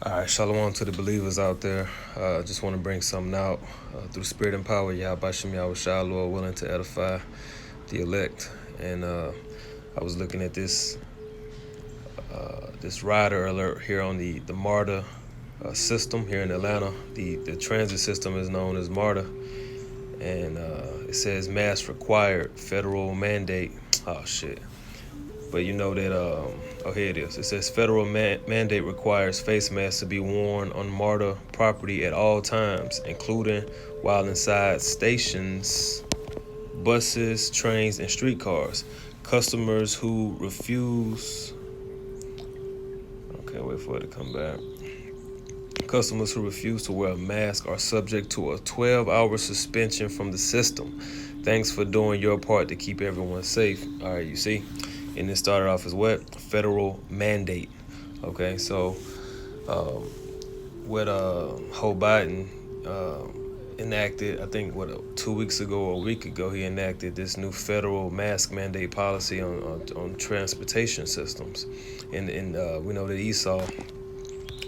All right, shalom to the believers out there. Just want to bring something out through spirit and power. YAHAWASHI, Lord willing to edify the elect. And I was looking at this rider alert here on the MARTA system here in Atlanta. The transit system is known as MARTA, and it says mask required, federal mandate. Oh shit. But you know that, oh, here it is. It says federal mandate requires face masks to be worn on MARTA property at all times, including while inside stations, buses, trains, and streetcars. Customers who refuse... Okay, wait for it to come back. Customers who refuse to wear a mask are subject to a 12-hour suspension from the system. Thanks for doing your part to keep everyone safe. All right, you see? And it started off as what? Federal mandate. Okay, so what Joe Biden enacted, I think, 2 weeks ago or a week ago, he enacted this new federal mask mandate policy on transportation systems. And we know that Esau,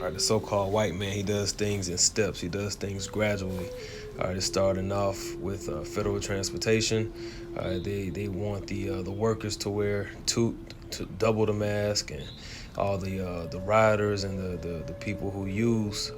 or the so-called white man, he does things in steps. He does things gradually. All right, it's starting off with federal transportation. They want the workers to wear to double the mask, and all the riders and the people who use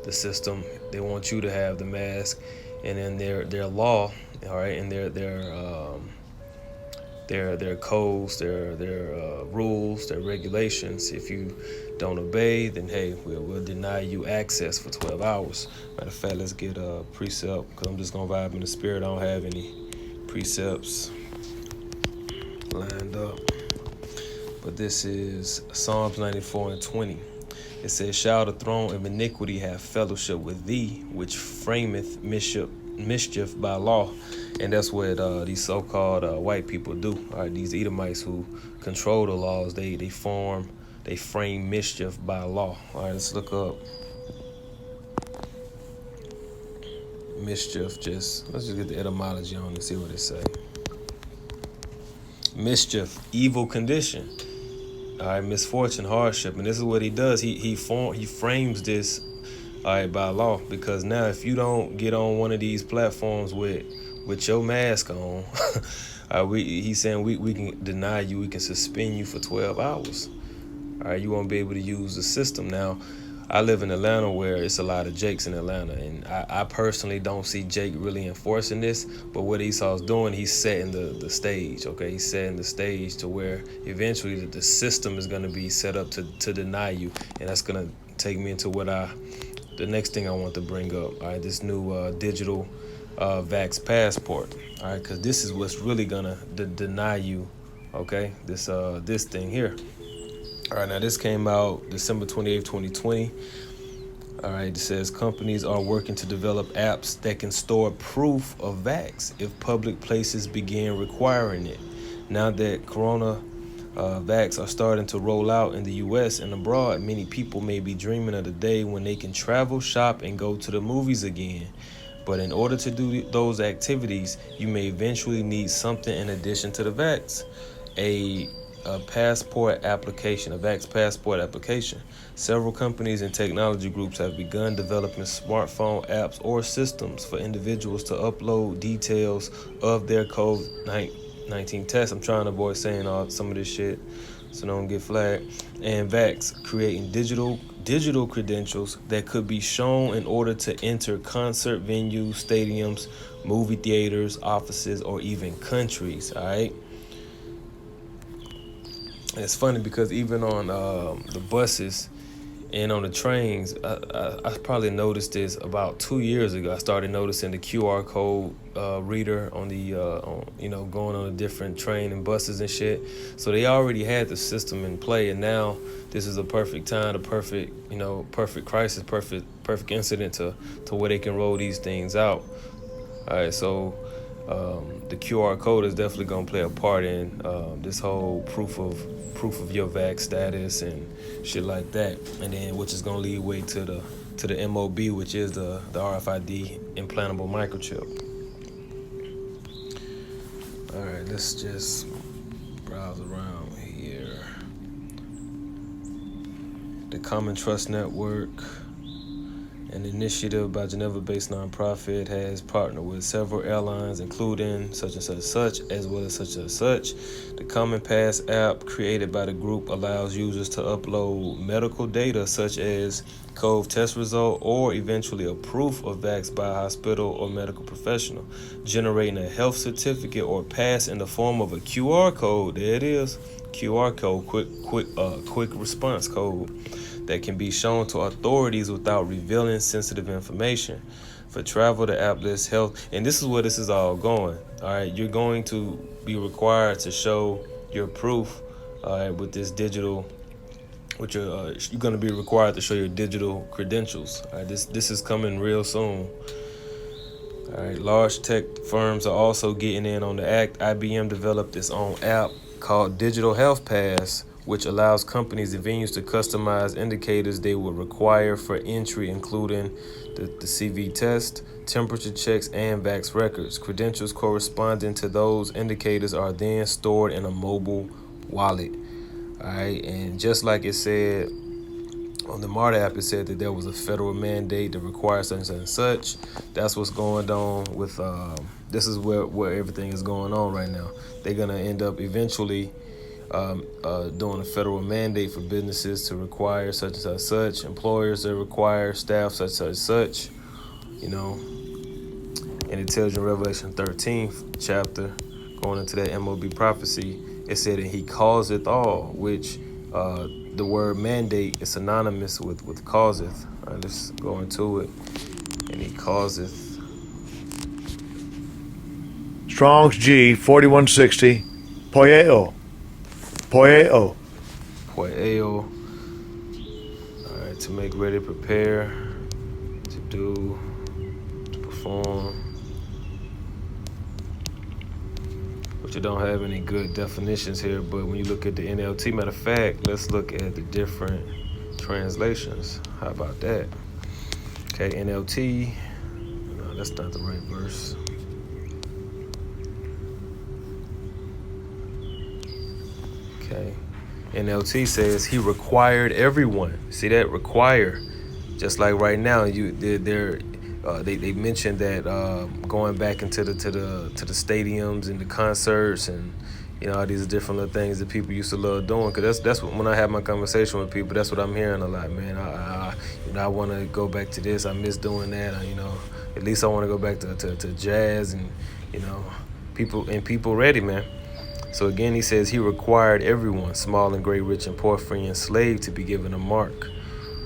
the system, they want you to have the mask. And then their law, all right, and their codes, their rules, their regulations. If you don't obey, then hey, we'll deny you access for 12 hours. Matter of fact, let's get a precept, because I'm just gonna vibe in the spirit. I don't have any precepts lined up, but this is Psalms 94:20. It says, "Shall the throne of iniquity have fellowship with thee, which frameth mischief by law?" And that's what these so-called white people do. All right, these Edomites who control the laws, they frame mischief by law. All right, let's look up mischief. Let's just get the etymology on and see what it say. Mischief, evil condition. All right, misfortune, hardship, and this is what he does. He frames this, all right, by law, because now if you don't get on one of these platforms with your mask on, he's saying we can deny you, we can suspend you for 12 hours. All right, you won't be able to use the system. Now, I live in Atlanta where it's a lot of Jakes in Atlanta, and I personally don't see Jake really enforcing this, but what Esau's doing, he's setting the stage, okay? He's setting the stage to where eventually the system is going to be set up to deny you, and that's going to take me into the next thing I want to bring up, all right? This new digital vax passport, all right? Because this is what's really going to deny you, okay? This thing here. All right, now this came out December 28th, 2020. All right, it says companies are working to develop apps that can store proof of vax if public places begin requiring it. Now that corona vax are starting to roll out in the U.S. and abroad, many people may be dreaming of the day when they can travel, shop, and go to the movies again. But in order to do those activities, you may eventually need something in addition to the vax. A passport application, a vax passport application. Several companies and technology groups have begun developing smartphone apps or systems for individuals to upload details of their COVID-19 test. I'm trying to avoid saying some of this shit so don't get flagged. And vax, creating digital credentials that could be shown in order to enter concert venues, stadiums, movie theaters, offices, or even countries. All right. And it's funny because even on the buses and on the trains, I probably noticed this about 2 years ago. I started noticing the QR code reader on the, going on a different train and buses and shit. So they already had the system in play, and now this is a perfect time, the perfect crisis, perfect incident to where they can roll these things out. All right, so the QR code is definitely gonna play a part in this whole proof of your vax status and shit like that, and then which is gonna lead way to the MOB, which is the RFID implantable microchip. All right, let's just browse around here. the Common Trust Network, an initiative by Geneva-based nonprofit, has partnered with several airlines, including such and such, as well as such and such. The Common Pass app, created by the group, allows users to upload medical data such as COVID test result or eventually a proof of vax by a hospital or medical professional, generating a health certificate or pass in the form of a QR code. There it is, QR code, quick response code, that can be shown to authorities without revealing sensitive information. For travel, the app lists health, and this is where this is all going. All right, you're going to be required to show your proof, all right, with this digital. You're going to be required to show your digital credentials. All right, this is coming real soon. All right, large tech firms are also getting in on the act. IBM developed its own app called Digital Health Pass, which allows companies and venues to customize indicators they would require for entry, including the CV test, temperature checks, and vax records. Credentials corresponding to those indicators are then stored in a mobile wallet. All right, and just like it said on the MARTA app, it said that there was a federal mandate that requires such and such. That's what's going on with, this is where everything is going on right now. They're going to end up eventually doing a federal mandate for businesses to require such and such, employers that require staff such and such, you know. And it tells you in Revelation 13th chapter, going into that MOB prophecy, it said, and he causeth all, which the word mandate is synonymous with causeth. All right, let's go into it. And he causeth. Strong's G 4160, Poeo. All right, to make ready, prepare, to do, to perform. But you don't have any good definitions here, but when you look at the NLT, matter of fact, let's look at the different translations. How about that? Okay, NLT, no, that's not the right verse. Okay, NLT says he required everyone. See that? Require. Just like right now, they mentioned that going back into the stadiums and the concerts and all these different little things that people used to love doing. Cause that's what, when I have my conversation with people, that's what I'm hearing a lot, man. I want to go back to this. I miss doing that. At least I want to go back to jazz and people ready, man. So again, he says he required everyone, small and great, rich and poor, free and slave, to be given a mark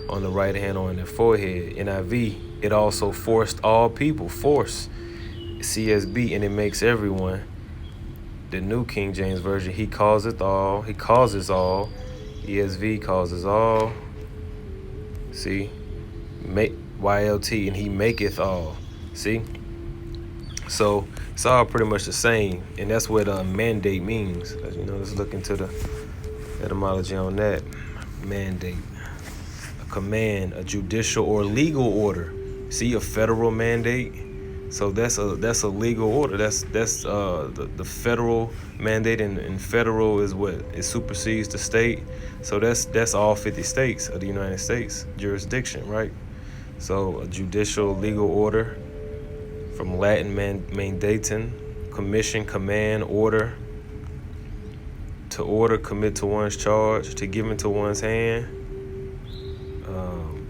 on the right hand or on their forehead. NIV, it also forced all people, force. CSB, and it makes everyone. The New King James Version, he causeth all, he causes all. ESV causes all. See, YLT, and he maketh all. See, so it's all pretty much the same, and that's what mandate means. Let's look into the etymology on that. Mandate, a command, a judicial or legal order. See, a federal mandate. So that's a legal order. That's the federal mandate, and federal is what it supersedes the state. So that's all 50 states of the United States jurisdiction, right? So a judicial legal order, from Latin mandatum, commission, command, order. To order, commit to one's charge, to give into one's hand.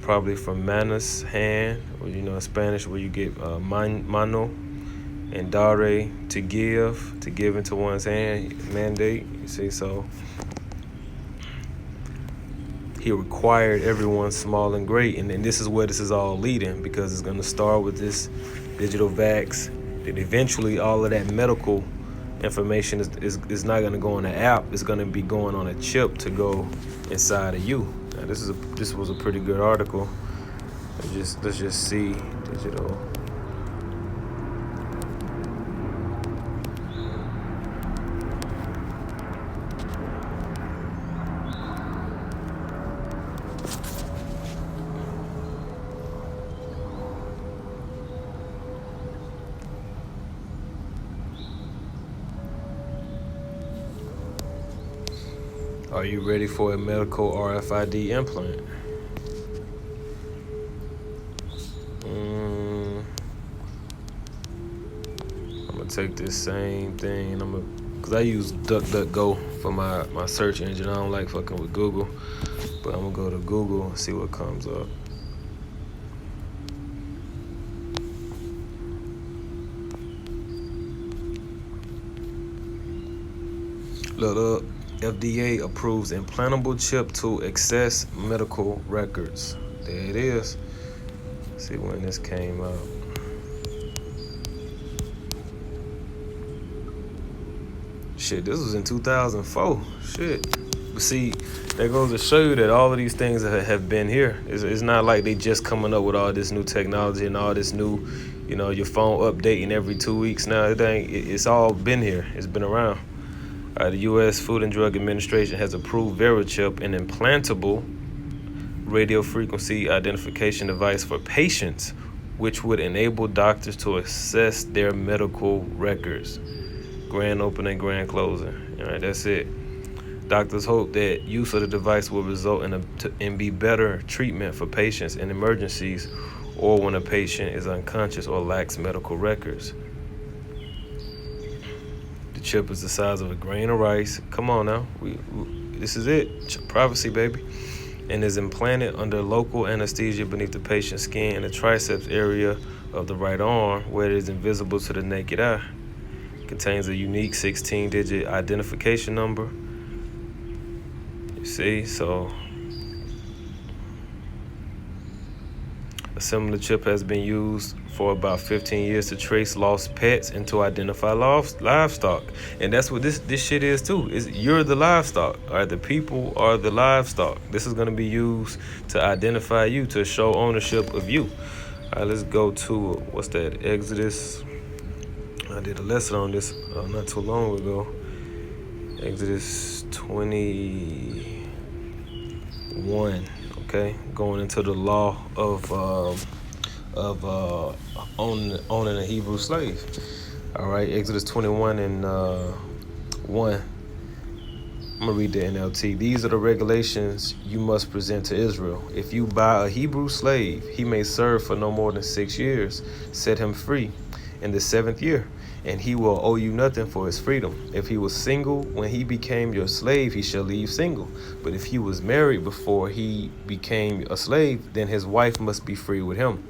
Probably from manos, hand, or in Spanish where you get mano, and dare, to give into one's hand, mandate. You see, so he required everyone, small and great, and this is where this is all leading, because it's going to start with this digital vax, then eventually all of that medical information is not going to go on the app. It's going to be going on a chip to go inside of you. Now, this was a pretty good article. Let's just see digital. Are you ready for a medical RFID implant? take this same thing, cause I use DuckDuckGo for my search engine. I don't like fucking with Google, but I'm gonna go to Google and see what comes up. Look, FDA approves implantable chip to access medical records. There it is. Let's see when this came out. Shit, this was in 2004. Shit. But see, that goes to show you that all of these things have been here. It's not like they just coming up with all this new technology and all this new, your phone updating every 2 weeks now. It's all been here. It's been around. The U.S. Food and Drug Administration has approved VeriChip, an implantable radio frequency identification device for patients, which would enable doctors to access their medical records. Grand opening, grand closing. All right, that's it. Doctors hope that use of the device will result in be better treatment for patients in emergencies or when a patient is unconscious or lacks medical records. The chip is the size of a grain of rice. Come on now, this is it. Privacy, baby. And is implanted under local anesthesia beneath the patient's skin in the triceps area of the right arm, where it is invisible to the naked eye. It contains a unique 16-digit identification number. You see, so a similar chip has been used for about 15 years to trace lost pets and to identify livestock. And that's what this shit is too. You're the livestock. All right, the people are the livestock. This is going to be used to identify you, to show ownership of you. All right, let's go to, what's that, Exodus. I did a lesson on this not too long ago. Exodus 21. Okay, going into the law of owning a Hebrew slave. All right, Exodus 21 and 1. I'm gonna read the NLT. These are the regulations you must present to Israel. If you buy a Hebrew slave, he may serve for no more than 6 years. Set him free in the 7th year, and he will owe you nothing for his freedom. If he was single when he became your slave, he shall leave single. But if he was married before he became a slave, then his wife must be free with him.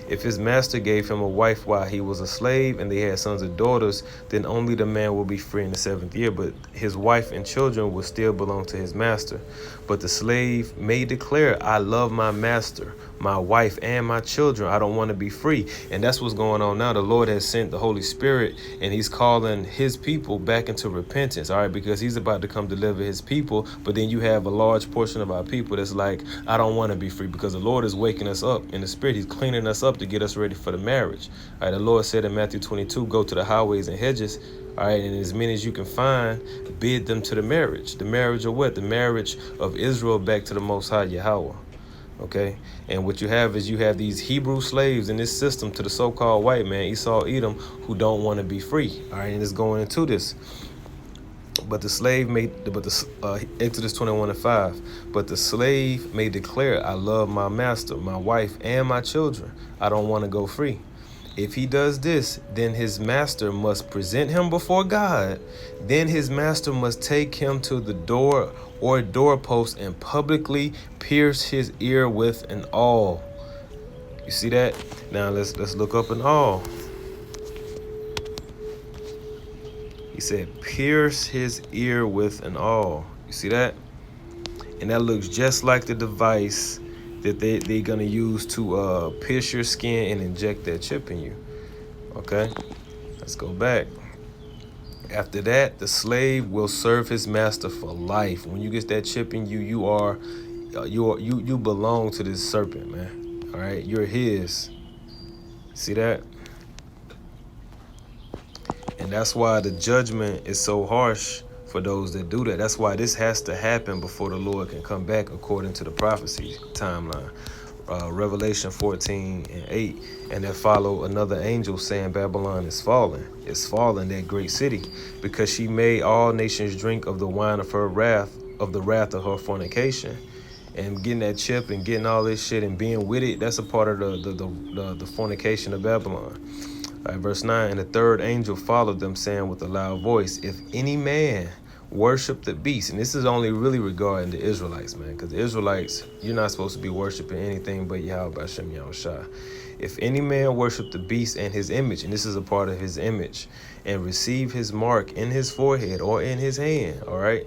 If his master gave him a wife while he was a slave and they had sons and daughters, then only the man will be free in the 7th year, but his wife and children will still belong to his master. But the slave may declare, I love my master, my wife, and my children. I don't want to be free. And that's what's going on now. The Lord has sent the Holy Spirit, and he's calling his people back into repentance, all right, because he's about to come deliver his people. But then you have a large portion of our people that's like, I don't want to be free, because the Lord is waking us up in the spirit. He's cleaning us up to get us ready for the marriage. All right, the Lord said in Matthew 22, go to the highways and hedges, all right, and as many as you can find, bid them to the marriage. The marriage of what? The marriage of Israel back to the Most High YAHAWAH. Okay, and what you have these Hebrew slaves in this system to the so-called white man, Esau, Edom, who don't want to be free. All right, and it's going into this. But the slave Exodus 21 and 5. But the slave may declare, I love my master, my wife, and my children. I don't want to go free. If he does this, then his master must present him before God. Then his master must take him to the door or doorpost and publicly pierce his ear with an awl. You see that? Now let's look up an awl. He said, pierce his ear with an awl. You see that? And that looks just like the device that they're going to use to pierce your skin and inject that chip in you. Okay? Let's go back. After that, the slave will serve his master for life. When you get that chip in you, you belong to this serpent, man. All right? You're his. See that? And that's why the judgment is so harsh for those that do that. That's why this has to happen before the Lord can come back according to the prophecy timeline. Revelation 14 and 8. And there follow another angel saying Babylon is fallen. It's fallen, that great city, because she made all nations drink of the wine of her wrath, of the wrath of her fornication. And getting that chip and getting all this shit and being with it, that's a part of the fornication of Babylon. All right, verse 9, and the third angel followed them, saying with a loud voice, if any man worship the beast, and this is only really regarding the Israelites, man, because the Israelites, you're not supposed to be worshiping anything but YAHAWASHI. If any man worship the beast and his image, and this is a part of his image, and receive his mark in his forehead or in his hand, all right?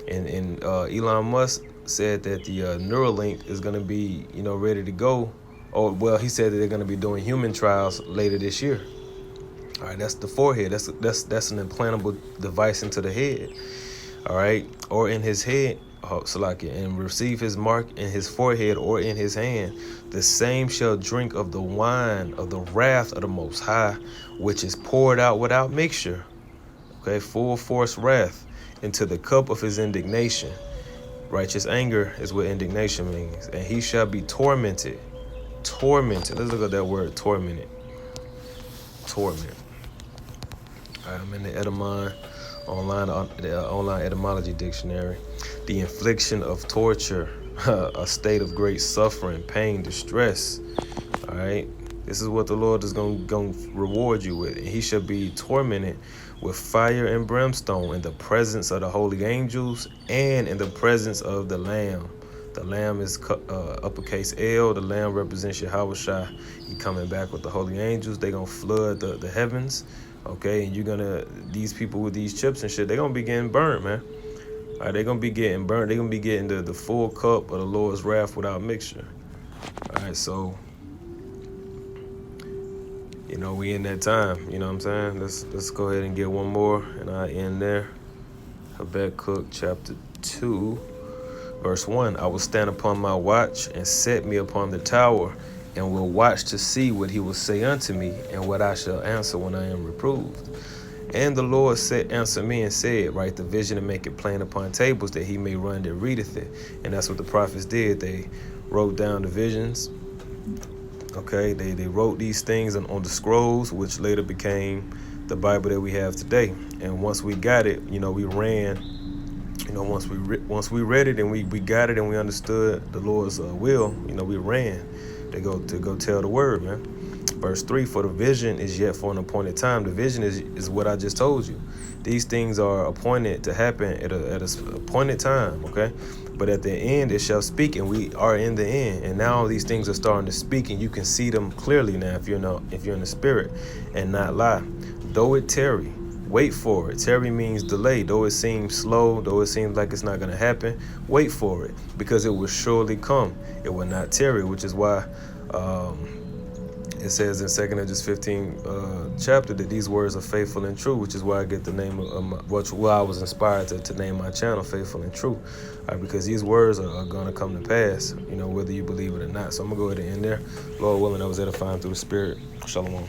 And Elon Musk said that the Neuralink is going to be, ready to go. Oh, well, he said that they're going to be doing human trials later this year. All right, that's the forehead. That's an implantable device into the head. All right, or in his head, and receive his mark in his forehead or in his hand. The same shall drink of the wine of the wrath of the Most High, which is poured out without mixture. Okay, full force wrath into the cup of his indignation. Righteous anger is what indignation means. And he shall be tormented. Tormented. Let's look at that word, tormented. Torment. All right, I'm in the Edamon online etymology dictionary. The infliction of torture, a state of great suffering, pain, distress. All right, this is what the Lord is going to reward you with. And he shall be tormented with fire and brimstone in the presence of the holy angels and in the presence of the Lamb. The Lamb is uppercase L. The Lamb represents YAHAWASHI. He coming back with the holy angels. They gonna flood the heavens. Okay, and these people with these chips and shit, they're gonna be getting burnt, man. All right, they're gonna be getting burnt. They're gonna be getting the full cup of the Lord's wrath without mixture. All right, so we in that time. You know what I'm saying? Let's go ahead and get one more, and I end there. Habakkuk chapter 2, verse 1. I will stand upon my watch and set me upon the tower, and will watch to see what he will say unto me, and what I shall answer when I am reproved. And the Lord answered me and said, write the vision and make it plain upon tables, that he may run that readeth it. And that's what the prophets did. They wrote down the visions. Okay, they wrote these things on the scrolls, which later became the Bible that we have today. And once we got it, we ran. Once we read it and we got it and we understood the Lord's will, we ran to go tell the word, man. Verse 3, for the vision is yet for an appointed time. The vision is what I just told you. These things are appointed to happen at an appointed time, okay? But at the end it shall speak, and we are in the end. And now these things are starting to speak, and you can see them clearly now if you're in the spirit and not lie. Though it tarry, wait for it. Tarry means delay. Though it seems slow, though it seems like it's not going to happen, wait for it, because it will surely come. It will not tarry, which is why it says in 2 Corinthians 15 chapter that these words are faithful and true, which is why I get the name of I was inspired to name my channel Faithful and True, because these words are going to come to pass, whether you believe it or not. So I'm going to go ahead and end there. Lord willing, I was edifying through the Spirit. Shalom.